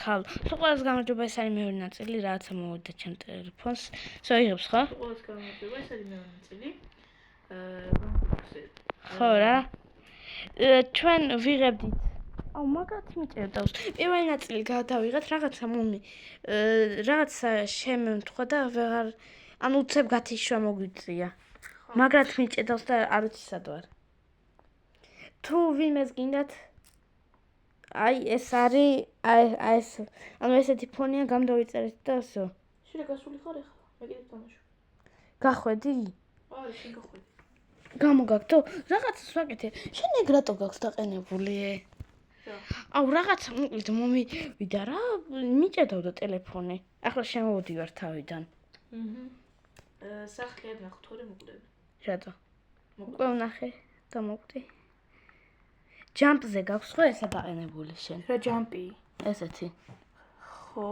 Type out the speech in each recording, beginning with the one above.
ხალ. თუ ყველას გამარჯობა, ეს არის მეორე ნაწილი, რაღაცა მოვიდა ჩემ ტელეფონს. შეიღებს ხო? ყველას გამარჯობა, ეს არის მეორე ნაწილი. ხო რა. ჩვენ ვიღებდით. აუ, მაგათ მიწერდა. პირველი ნაწილი გადავიღეთ, რაღაცა მომი. რაღაცა შემემთხვა და ვეღარ ანუ უცებ გათიშვა მოგვიწია. მაგრად მიჭედავს და არ ვიცი სად ვარ. თუ ვინმეს გინდათ აი ეს არის ეს ანუ ესეთი ფონია გამდავიწერეთ და ასო. შენ გასული ხარ ახლა? მე კიდევ თამაშობ. გახვედი? არა, შენ გახვედი. გამოგაგდო? რაღაცას ვაკეთე. შენ ეგ რატო გაქვს დაყენებული? აუ რაღაცა მოკლედ მომივიდა რა, მიჭედავდა ტელეფონი. ახლა შემოვდივარ თავიდან. სახლი არ ნახო თორე მოკვდები. რატო? უკვე ვნახე და მოკვდი. ჯამპზე გაქვს ხო ესა დაყენებული შენ? რა ჯამპი? ესეთი. ხო.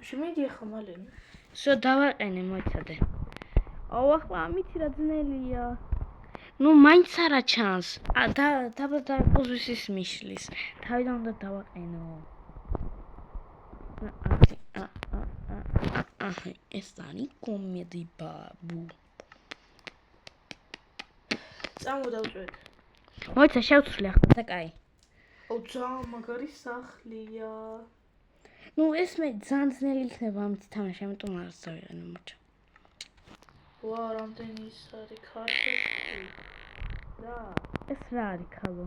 შემიდი ახლა მალე. შო დავაყენე მოიცადე. აუ ახლა ამით რა ძნელია. ნუ მაინც არა ჩანს. და პოზიციის მიშლის. თავიდან უნდა დავაყენო. ეს არის კომედი ბაბუ. წამოდავწვეთ. მოიცა შევცვლი ახლა და კაი. აუ ძალიან მაგარი სახლია. ნუ ეს მე ძალიან ძნელი იქნება ამით თამაში, ამიტომ არც დავიყენე მოჩა. ვა, რამდენი ის არის ქართული. რა? ეს რა არის ხალო?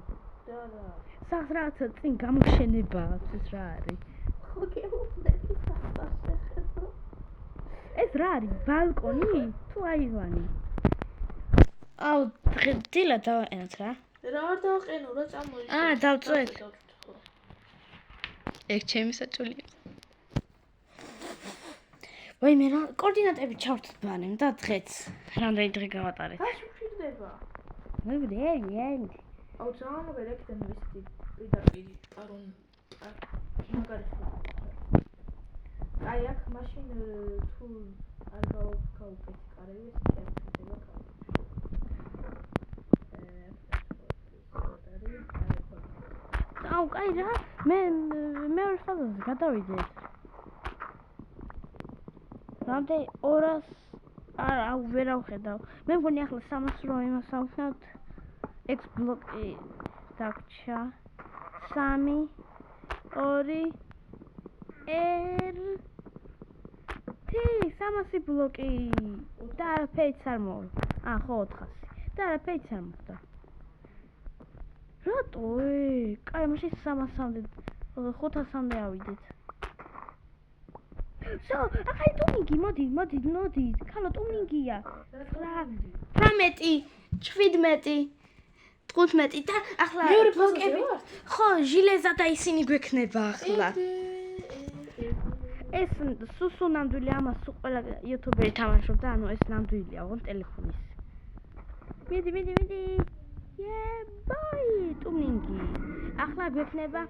რა. სახლს რაღაცა წინ გამოშენებაა, ეს რა არის? ხო გეუბნები სახლს შეხედო. ეს რა არის? ბალკონი? თუ აივანი? აუ, დილა დავაყენოთ რა. რა არ დავაყენო რა წამოიწე. დავწვეთ. ეგ ჩემი საჭულია. ვაი მე რა კოორდინატები ჩავთვით ბანემ და დღეც. რამდენი დღე გავატარეთ? რა შეგვიძლია? მოგდიერი. აუ ძალიან მაგარი აქედან ვისწი პირდაპირ პარონ მაგარი ხო. აი აქ მაშინ თუ არ გავუკეთე კარები ეს შეგვიძლია კარები. აუ კაი რა მე მეორე ხაზზე გადავიდეთ. რამდენი 200 აუ ვერ ავხედავ. მე მგონი ახლა 300 რო იმასავხნათ. X ბლოკი დაგჭა 3 2 1 300 ბლოკი და არაფერიც არ მოვა. ხო 400 და არაფერიც არ მოხდა. რატო? კაი მაშინ 300-მდე 500-მდე ავიდეთ. შო, ახლა ტუნინგი, მოდი. ხალო ტუნინგია. 18, 17, 15 და ახლა მეორე ბლოკები ვარ? ხო, ჟილეზა და ისინი გვექნება ახლა. ეს სუსუ ნამდვილი ამას სულ ყველა იუთუბერი თამაშობდა, ანუ ეს ნამდვილია, ოღონდ ტელეფონის. მიდი. ბაი, ტუნინგი. ახლა გვექნება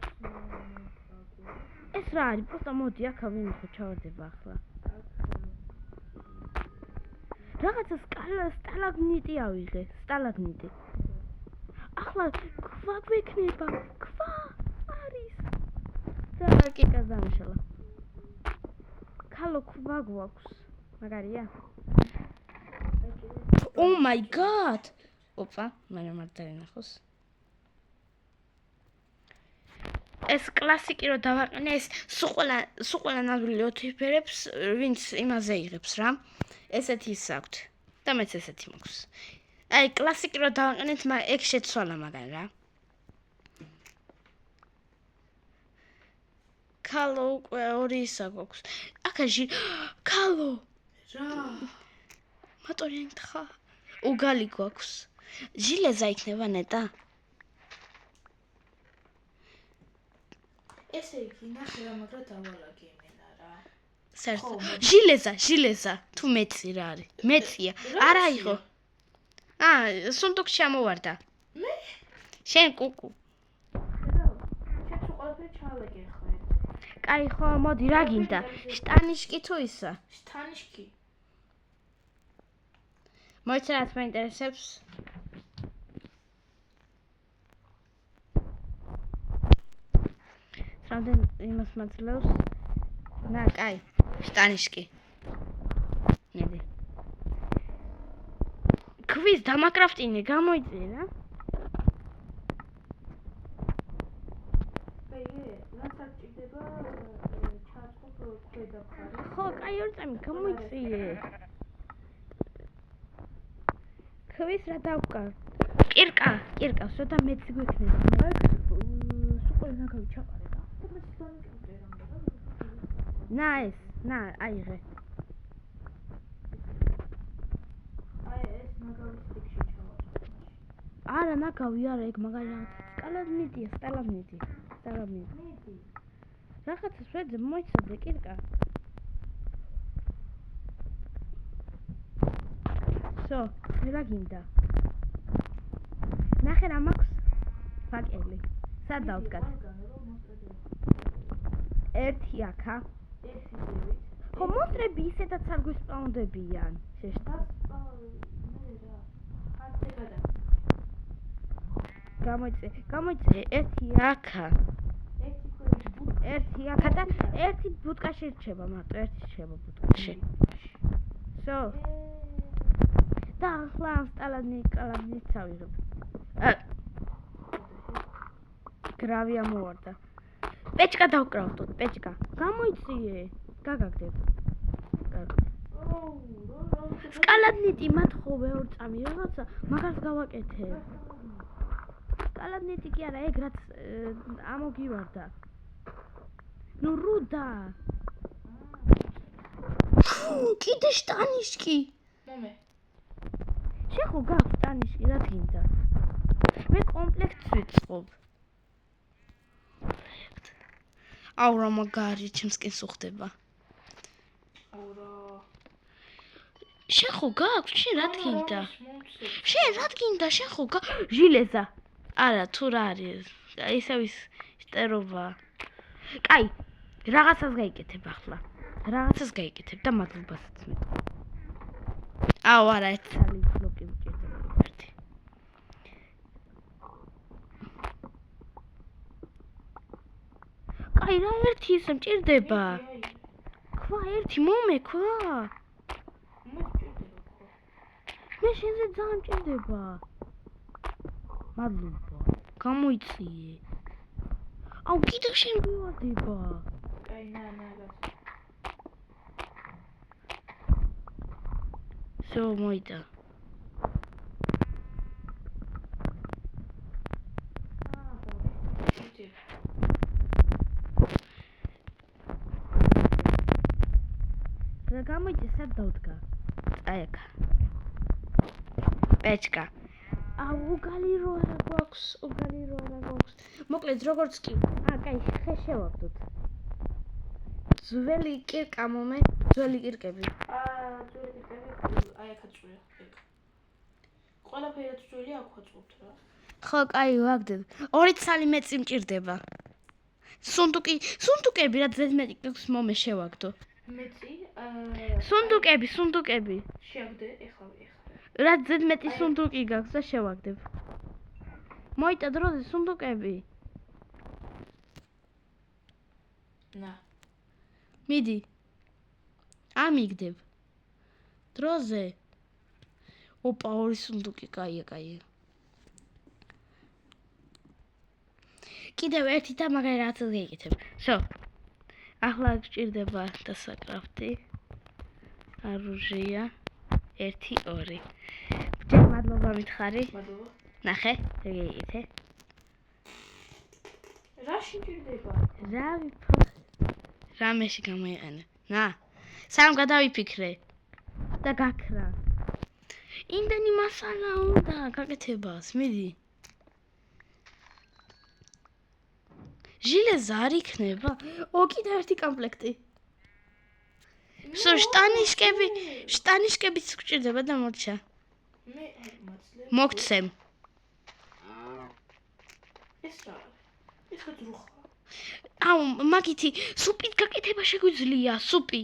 ეს რა არის? პროსტა მოდი, აქ ავიმიხო, ჩავარდება ახლა. რაღაცა სტალაგნიტი ავიღე, სტალაგნიტი. ახლა ქვა გვექნება, ქვა არის. და კიკა დამშალა. ხალო ქვა გვაქვს. მაგარია? Oh my god! ოპა, მე მარტარი ნახოს. ეს კლასიკი რო დავაყენე, ეს სულ ყველა ნამდვილი ოთიფერებს, ვინც იმაზე იღებს რა. ესეთი ის აქვთ. და მეც ესეთი მაქვს. აი კლასიკი რო დავაყენეთ, ეგ შეცვალა მაგარი რა. ხალო უკვე 2 ისა გვაქვს. აქა ხალო. რა? მოტორი თხა. უგალი გვაქვს. ჟილეზა იქნება ნეტა. ესე იგი ნახე რა მაგრა დავალაგე იმენა რა. საერთოდ ჟილეზა თუ მეცი რა არის? მეცია. არა იყო. სუნდუქში ჩამოვარდა. მე? შენ კუკუ. შენ თუ ყველაფერი ჩავაგე ხო? კაი ხო, მოდი რა გინდა? შტანიშკი თუ ისა? შტანიშკი. მოიცა რაც მაინტერესებს? რამდენ იმას მაძლევს? Na, კაი. შტანიშკი. ნედი. ქვის დამაკრაფტინე, გამოიწე რა. რაც არ ჭირდება ჩაწყობ ქვედა მხარეს. ხო, კაი, ორი წამი გამოიწე. ქვის რა დავკარ? კირკა, ცოტა მეცი გვექნება. აი, სულ ნაგავი ჩაყარე რა. და მე დამჭირდა რამე. Na, აიღე. აი, ეს ნაგავი სტიქში ჩავაწყო. არა, ნაგავი არა, ეგ მაგარი რაღაც. სტალაგმიტი. მიდი. რაღაცას ვეძებ, მოიცადე კირკა. სო, რა გინდა? ნახე რა მაქვს? ფაკელი. სად დავდგათ? ერთი აქა. ერთი ზევით. ხო, მოსტრები ისედაც არ გვისპაუნდებიან. შეშტა. გამოიწე, ერთი აქა. ერთი აქა და ერთი ბუტკაში რჩება, მარტო ერთი რჩება ბუტკაში. სო. და ახლა სტალაგმიტს წავიღებ. გრავია მოვარდა. პეჭკა დავკრავდოთ, პეჭკა. გამოიწიე. გაგაგდებ. სტალაგმიტი მათხოვე ორ წამი რაღაცა, მაგას გავაკეთე. სტალაგმიტი კი არა, ეგ რაც ამოგივარდა. ნუ რუდა. კიდე შტანიშკი. მომე. შეხო გაქვს შტანიშკი, რა გინდა? მე კომპლექტს ვიწყობ. აუ რა მაგარი, ჩემსკენ სუხდება. აუ რა. შეხო გაქვს, შენ რა გინდა? შენ რა გინდა, შეხო ჟილეზა. არა, თუ რა არის? ისევ ის შტერობა. კაი, რაღაცას გაიკეთებ ახლა. რაღაცას გაიკეთებ და მადლობასაც მე. აუ არა, ერთ წალი ბლოკი მჭირდება ერთი. კაი, რა ერთი ისე მჭირდება? ქვა ერთი მომე ქვა. მე შენზე ძალიან მჭირდება. მადლობა. გამოიწიე. აუ კიდევ შენ გვივარდება. კაი, ნა, გას. სო მოიდა. და გამოიწე სად დავდგა? აი აქ. პეჭკა. აუ გალირო არა გვაქვს. მოკლედ როგორც კი. კაი, ხე შევაგდოთ. ძველი კირკა მომე, ძველი კირკები. ძველი კირკები აი აქ აწვია. ყველაფერად ძველი აქ ვაწყობთ რა. ხო, კაი, ვაგდებ. ორი ცალი მეწი მჭირდება. სუნდუკები რა ზედმეტი გაქვს მომე შევაგდო. მეწი? სუნდუკები. შეაგდე, ეხლა. რა ზედმეტი სუნდუკი გაქვს და შევაგდებ. მოიტა დროზე სუნდუკები. ნა. მიდი. ამიგდებ. დროზე. ოპა, ორი სუნდუკი, კაია. კიდევ ერთი და მაგარი რაღაცას გაიკეთებ. სო. ახლა გჭირდება დასაკრაფტი. არუჟია. 1 2. ჯერ მადლობა მითხარი. მადლობა. ნახე, რა გაიკეთე? რა შეჭირდება? რა ვიფიქრე? რამეში გამოიყენე. ნა. სამ გადავიფიქრე. და გაქრა. იმდენი მასალა უნდა გაკეთებას, მიდი. ჟილეზა არ იქნება? კიდევ ერთი კომპლექტი. სო შტანიშკებიც გჭირდება და მორჩა. მე მაცლე. მოგცემ. ეს რა? ეს რუხა. აუ, მაგითი სუპით გაკეთება შეგვიძლია, სუპი.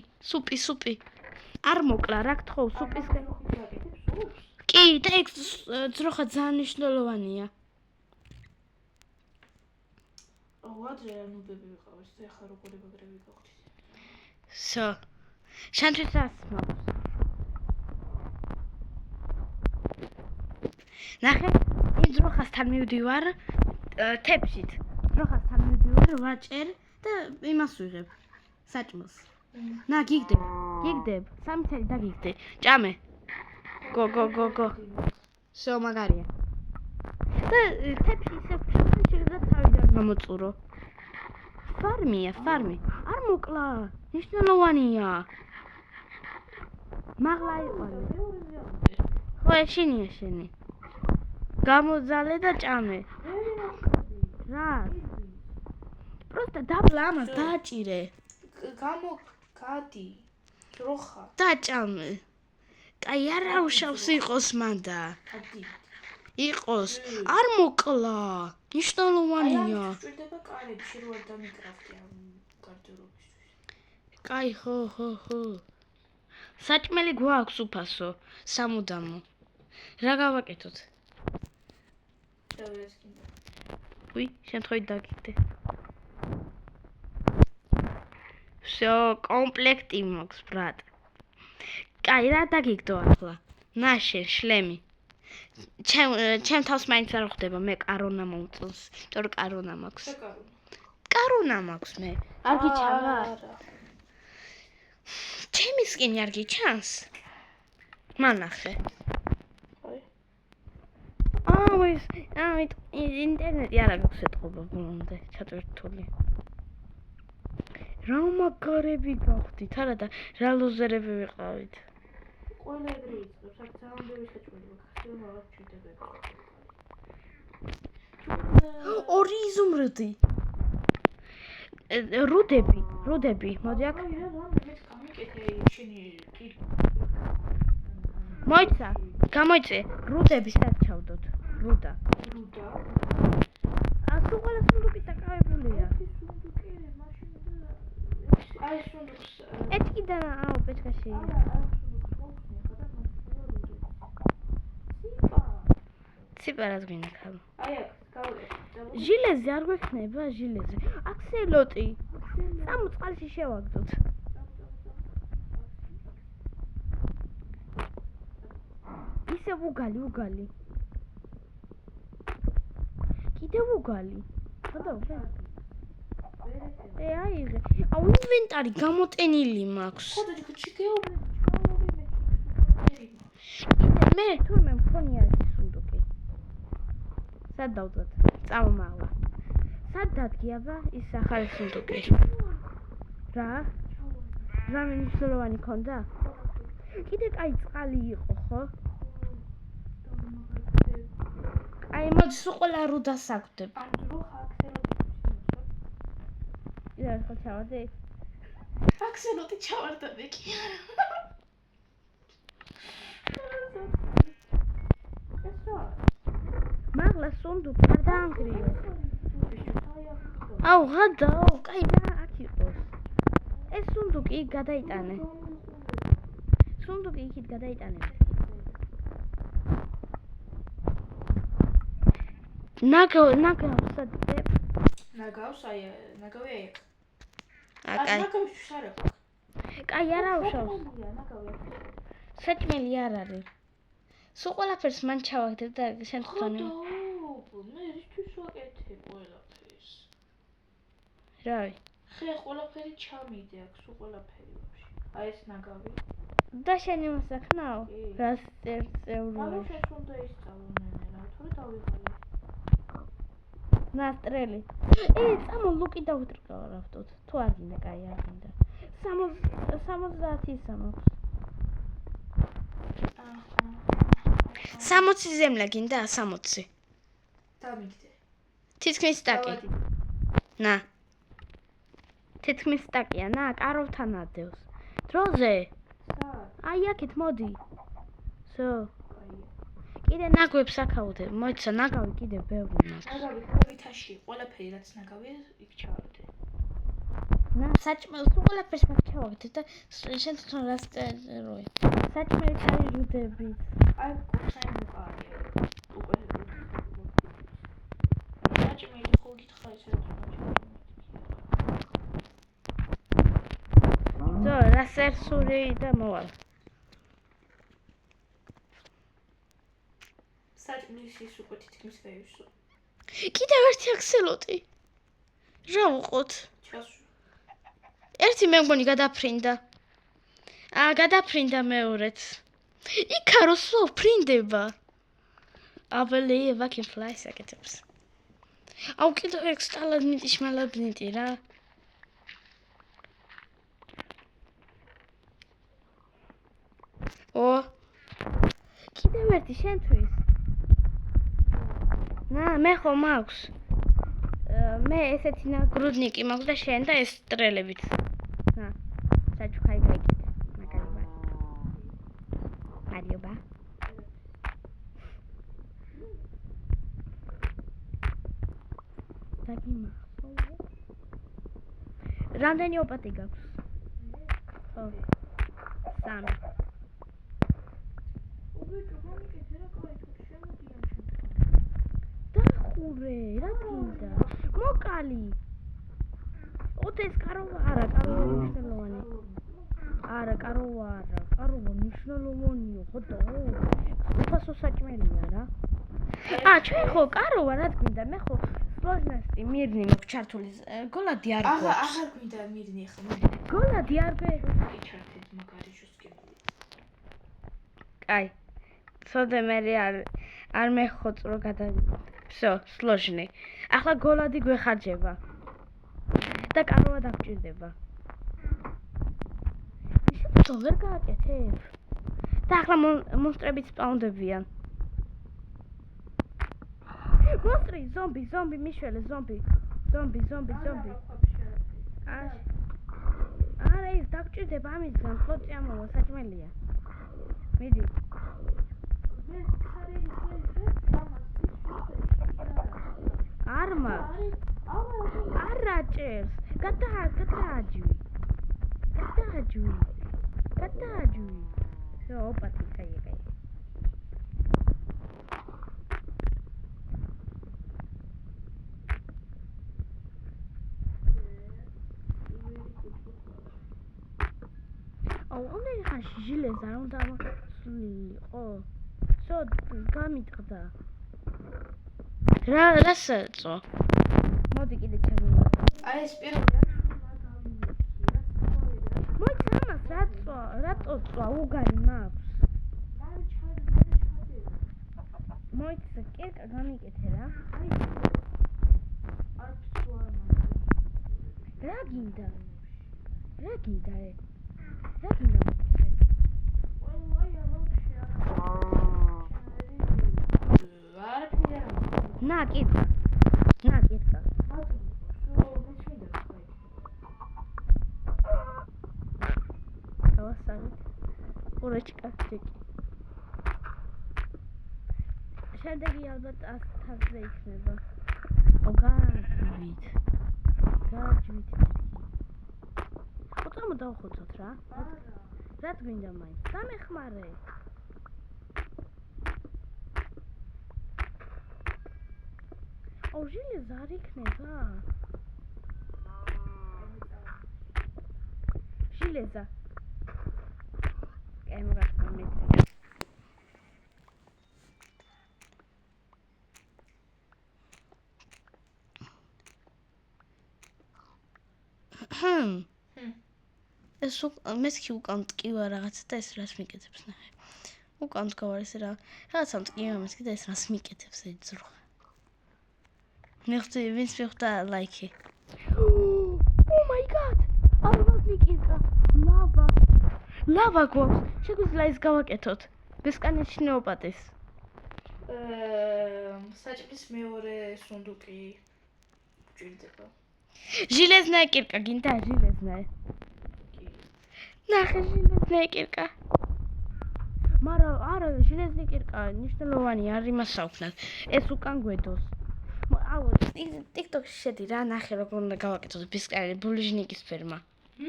არ მოკლა, რა გთხოვ, სუპის გაკეთებ სუპს? კი, და ეგ ძროხა ძალიან მნიშვნელოვანია. ვადრე ნუბები ვიყავით და ახლა როგორი ბაგრები გავხდით. სო. შენთვის ასმავს. ნახე, იმ ძროხასთან მივდივარ თეფშით. ძროხასთან მივდივარ ვაჭერ და იმას ვიღებ. საჭმელს. ნა გიგდებ. 3 წელი დაგიგდე. ჭამე. გო. სო მაგარია. და თეფში ისე შეიძლება თავიდან გამოწურო. ფარმია. არ მოკლა. ნიშნულოვანია. მაღლა იყვანე. ხო, ეშინია შენი. გამოძალე და ჭამე. რა? პროსტა დაბლა ამას დააჭირე. გადი. ძროხა. დაჭამე. კაი არა უშავს იყოს მანდა. გადი. იყოს. არ მოკლა. ნიშნულოვანია. ჭირდება კარებში რო არ დამიკრაფტი ამ გარდერობისთვის. კაი ხო. საჭმელი გვაქვს უფასო. სამუდამო. რა გავაკეთოთ? უი, შემთხვევით დაგიგდე. всё, კომპლექტი მაქვს, ბრატ. კაი, რა დაგიგდო ახლა? ნაშენ, შლემი. ჩემ თავს მაინც არ ხვდება, მე კარონა მომწონს. თორე კარონა მაქვს. კარონა მაქვს მე. არ გიჩანა? ჩემი სკინი არ გიჩანს? მანახე. ინტერნეტი არ აქვს ეთყობა ბოლომდე ჩატვირთული. რა მაგარები გავხდით, არა და რა ლოზერები ვიყავით. ყველა ეგრე იწყებს, აქ ძალიან შეჭმელი ხდება, მაგას ჭირდება. ორი იზუმრდი. რუდები, მოდი აქ. მოიცა, გამოიწე, რუდები სად ჩავდოთ? რუდა. სულ ყველა სუნდუკი დაკავებულია. აი სუნდუქს. ეთკიდან აუ პეჩკაში. ციპარას გვინახავ. აი აქ, გავლე. ჟილეზე არ გვექნება ჟილეზე. აქსელოტი. სამო წყალში შევაგდოთ. ისე უგალი. კიდევ უგალი. ხოდა. აიღე. აუ ინვენტარი გამოტენილი მაქვს. ხოდა ჩიგეობ. მე თურმე მქონი არის სუნდუკი. სად დავდოთ? წამომაღლა. სად დადგიაბა ის ახალი სუნდუკი? რა? რა მნიშვნელოვანი ქონდა? კიდე კაი წყალი იყო, ხო? აი მოდი სულ ყველა რუდას აგვდებ. იდა ხო ჩავარდი? აქსელოტი ჩავარდა მე კი არა. მაღლა სუნდუკი არ დაანგრიო. აუ გადაო, კაი რა აქ იყოს. ეს სუნდუკი იქ გადაიტანე. სუნდუკი იქით გადაიტანე. ნაგავსად დებ. ნაგავს აი ნაგავი აი. კაი. ნაგავი შარა. კაი არა უშავს. საჭმელი არ არის. სულ ყველაფერს მან ჩავაგდებ და შენ თქვენი. მე რისთვის ვაკეთებ ყველაფერს? რავი. ხე ყველაფერი ჩამიდე აქ სულ ყველაფერი ვაფშე. აი ეს ნაგავი. და შენ იმას ახნაო? რას წევრული? მაგას ეს უნდა ისწავლო ნენე რა, თორე დავიღალე. ნასტრელი. წამო ლუკი დავუტრკავავთ. თუ არ გინდა, კაი არ გინდა. 70 მაქვს. 60 ზემლა გინდა 60. დამიგდე. თითქმის სტაკი. ნა. თითქმის სტაკია, ნა, კაროვთან ადევს. დროზე. აი აქეთ მოდი. სო. კიდე ნაგვებს აქავდე. მოიცა ნაგავი კიდე ბევრი მაქვს. ნაგავი ხობითაში, ყველაფერი რაც ნაგავია, იქ ჩავარდე. ნა, საჭმელს ყველაფერს მაგ ჩავაგდე და შენ თვითონ რას წეროი. საჭმელი არის რუდები. აი კუთხე მიყარია. უკვე საჭმელი ხო გითხარი საჭმელი. რასერსური და მოვალ. საჭმლის ის უკვე თითქმის გაივსო. კიდევ ერთი აქსელოტი. რა ვუყოთ? ჩასვი. ერთი მე მგონი გადაფრინდა. გადაფრინდა მეორეც. იქაროსო ფრინდება. აბელეევა can fly საკეთებს. აუ კიდევ ეგ სტალაგმიტი შმალაგმიტი რა. ო კიდევ ერთი შენთვის. მე ხომ აქვს. მე ესეთი ნაგრუდნიკი მაქვს და შენ და ეს ტრელებიც. საჩუქარი გაიგეთ. მაგალითად. რამდენი ოპატი გაქვს? ხო. 3. დახურე, რა გინდა? მოკალი. უთეს კაროვა არა, კაროვა მნიშვნელოვანი. არა, კაროვა არა, კაროვა მნიშვნელოვანია, ხოდა. უფასო საჭმელია რა. ჩვენ ხო კაროვა რა გინდა? მე ხო სლოჟნასტი მირნი მაქვს ჩართული. გოლადი არ გვაქვს. აღარ გვინდა მირნი ახლა. გოლადი არ ბე. კი ჩართეთ მაგარი შუსკები. აი. ცოდე მე არ მეხოწრო всё, сложный. ახლა გოლადი გვეხარჯება. და კაროვა დაგჭირდება. შე ვერ გააკეთებ. და ახლა მონსტრებიც სპაუნდებიან. მონსტრი, ზომბი, მიშველე, ზომბი. არა, ის დაგჭირდება ამისგან, ფლოტი ამოვა, საჭმელია. მიდი. არ მაქვს. არა ჭერს. გადააჯვი. всё, ოპატი, კაი. უნდა ხაში ჟილეს არ უნდა სულიყო. всё, გამიტყდა. რასაწო? მოდი კიდე ჩამოვა. აი ეს პირველი მოიცანას რატო უგარი მაქვს? მოიცა კერკა გამიკეთე რა. რა გინდა? На, китка. Курочка, чеки. Შემდეგი ალბათ ასთაზე იქნება. გააჯვით. ხოთამ დავხოცოთ რა. რა გვინდა მაინც? დამეხმარე. ჟილეს არ იქნება. ჟილეზა. კამერას მომიწია. ეს მესკი უკან ტკივა რაღაცა და ეს რას მიკეთებს ნახე. უკან თქვა ეს რაღაცა ტკივა მესკი და ეს რას მიკეთებს ეს ძროხა. მიხდი ვინც მიხდა ლაიქი. Oh my god! ალბათი კირკა. ლავა გვაქვს. შეგვიძლია ის გავაკეთოთ. ბესკანეჩნე ოპატის. საჭმლის მეორე სუნდუკი ჭირდება. ჟილეზნა კირკა გინდა ჟილეზნა. ნახე ჟილეზნა კირკა. მაგრამ არა ჟილეზნა კირკა ნიშნულოვანი არ იმას საუბრობ. ეს უკან გვედოს. აუ TikTok-ში შედი რა ნახე როგორ უნდა გავაკეთოთ ბისკარი ბულჟნიკის ფერმა.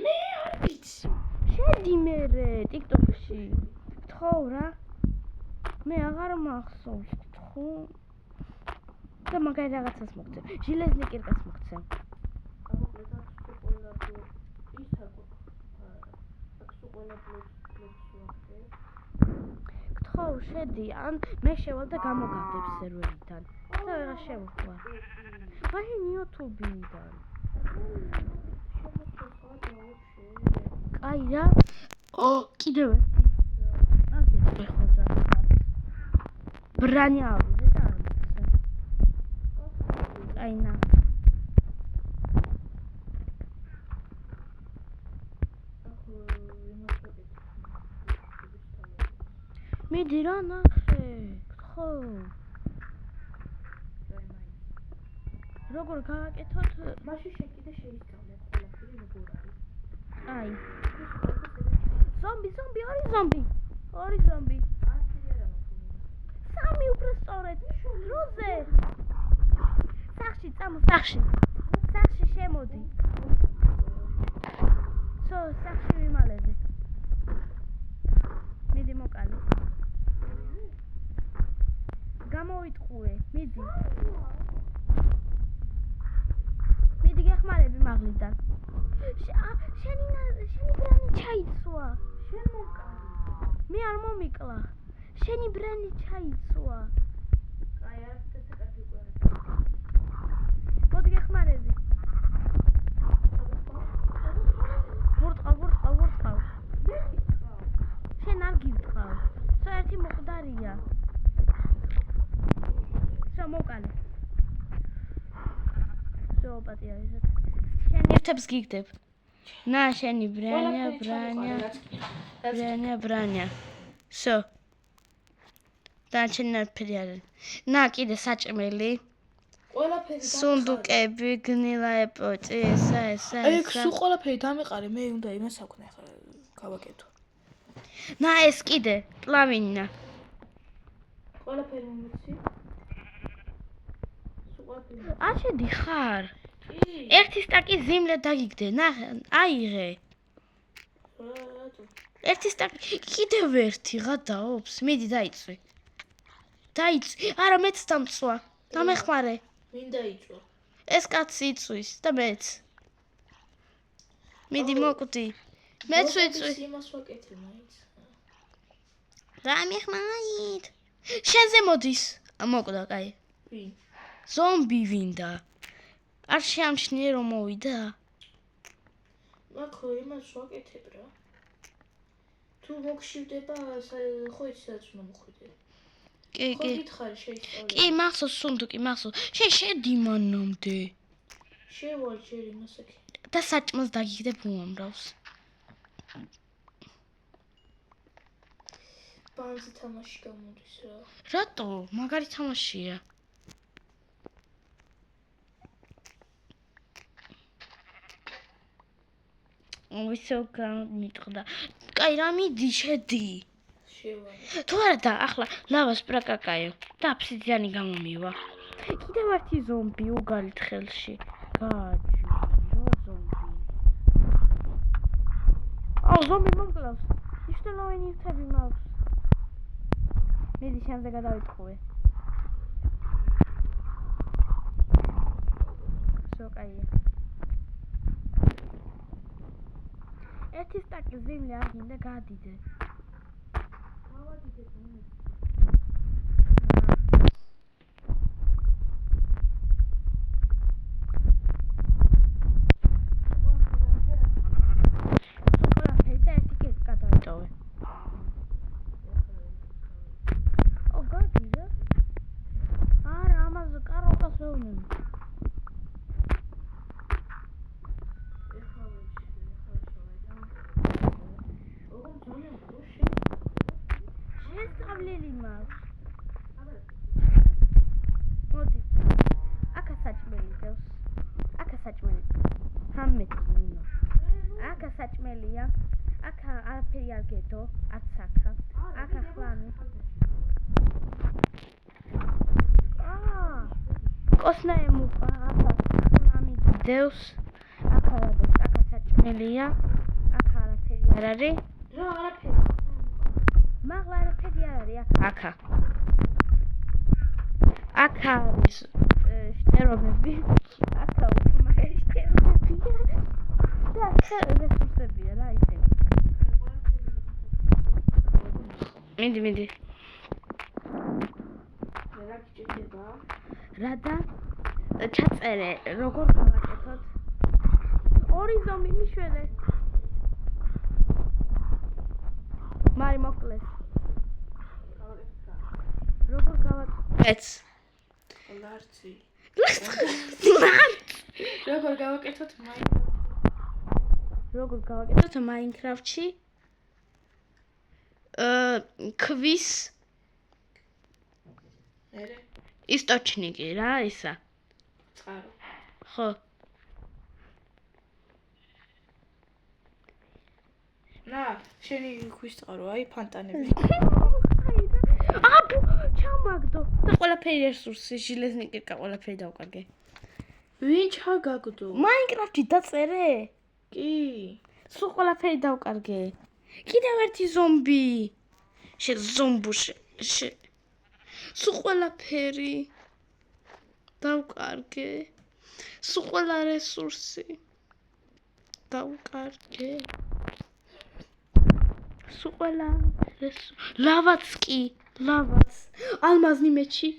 მე არ ვიცი. შედი მე TikTok-ში. თხოვ რა. მე აღარ მახსოვს თქო. და მაგარი რაღაცას მოგცემ. ჟილეზნა კირკას მოგცემ. გთხოვ, შედი, ან მე შევალ და გამოგავდებ სერვერიდან. და ვეღარ შევხვდა. მაშინ YouTube-დან. კაი რა. კიდევ ერთი. აგეთ ხოდა. ბრანი ავიდე და ამბობ. აი ნა. მიდი რა ნახე. გთხოვ. როგორ გავაკეთოთ? მაშინ შენ კიდე შეისწავლე ყველაფერი როგორ არის. აი. ზომბი, ორი ზომბი. სამი უფრო სწორედ. როზე. სახში წამო, სახში. სახში შემოდი. სახში ვიმალები. მიდი მოკალე. გამოიტყუე, მიდი. მიდი გეხმარები მაღლიდან. შენი ბრანი ჩაიცვა. შენ მოკალე. მე არ მომიკლა. შენი ბრანი ჩაიცვა. აი არ დასაკარგი უყურე. მოდი გეხმარები. ვურტყავ. შენ არ გივტყავ. ერთი მოყდარია. მოკალე. პატიარისად. შენ ერთებს გიგდებ. ნა შენი ბრანია. დანარჩენი არაფერი არ არის. ნა კიდე საჭმელი. ყველაფერი სუნდუკები, გნილაეპოჭი, ესა. აი სულ ყველაფერი დამეყარე, მე უნდა იმას აქვნა ახლა გავაკეთო. ნა ეს კიდე პლავინა. ყველაფერი მომიცი. არ შედი ხარ. ერთი სტაკი ზიმლე დაგიგდე. აიღე. ერთი სტაკი კიდევ ერთი გადაობს. მიდი დაიწვი. არა მეც დამწვა. დამეხმარე. ვინ დაიწვა? ეს კაცი იწვის და მეც. მიდი მოკვდი. მეც ვიწვი. იმას ვაკეთე მაინც. რა მეხმარით? შენზე მოდის. მოკვდა, კაი. ვინ? ზომბი ვინდა? არ შეამჩნიე რომ მოვიდა? მაქო იმას ვაკეთებ რა. თუ მოგშივდება, ხო იცი რაც უნდა მოხვიდე. კი. გითხარი შეისწავლე. კი, მახსოვს სუნდუკი, მახსოვს. შედი მანამდე. შევალ ჯერ იმას აქ. და საჭმელს დაგიგდებ უამრავს. ბანზე თამაში გამოდის რა. რატო? მაგარი თამაშია. ვისო გამიტყდა. კაი რა მიდი შედი. შევალ. თუ არა და ახლა ლავას პრაკაკაიო და აფსიდიანი გამომივა. კიდევ ერთი ზომბი უგალით ხელში. გააჯი, რა ზომბი. ზომბი მომკლავს. ნიშნულოვანი ნივთები მაქვს. მიდი შენზე გადავიტყუე. კაია. ერთი სტაკი ზიმლე არ გინდა გადიდე. გავადიდე ბუნე. საჭმელია. აქ არაფერი არ გედო, არც აქა. აქ ახლანი. კოსნაემუყა, აქ ხმამი გიდევს. აქ საჭმელია. აქ არაფერი არ არის. რა არაფერი. მაგლა არაფერი არ არის აქა. აქ არის შტერობები. აქ უკმაერი შტერობებია. და რესურსებია რა ისინი. მიდი. რა გიჭირდება? რა და ჩაწერე, როგორ გავაკეთოთ? ორი ზომი მიშვენე. მარი მოკლეს. როგორ გავაკეთეთ? ლარცი. ლარც. როგორ გავაკეთოთ როგორ გავაკეთოთ Minecraft-ში? ქვის მერე ისტოჩნიკი რა ისა? წყარო. ხო. ნა, შენი ქვის წყარო, აი ფანტანები. აბუ, ჩამაგდო. და ყველაფერი რესურსი, ჟილეზნიკირკა ყველაფერი დავკარგე. ვინ ჩაგაგდო? Minecraft-ში დაწერე? კი. სულ ყველაფერი დავკარგე. კიდევ ერთი ზომბი. ზომბუშე. სულ ყველაფერი დავკარგე. სულ ყველა რესურსი დავკარგე. სულ ყველა ლავაც კი, ლავაც. ალმაზნი მეჩი.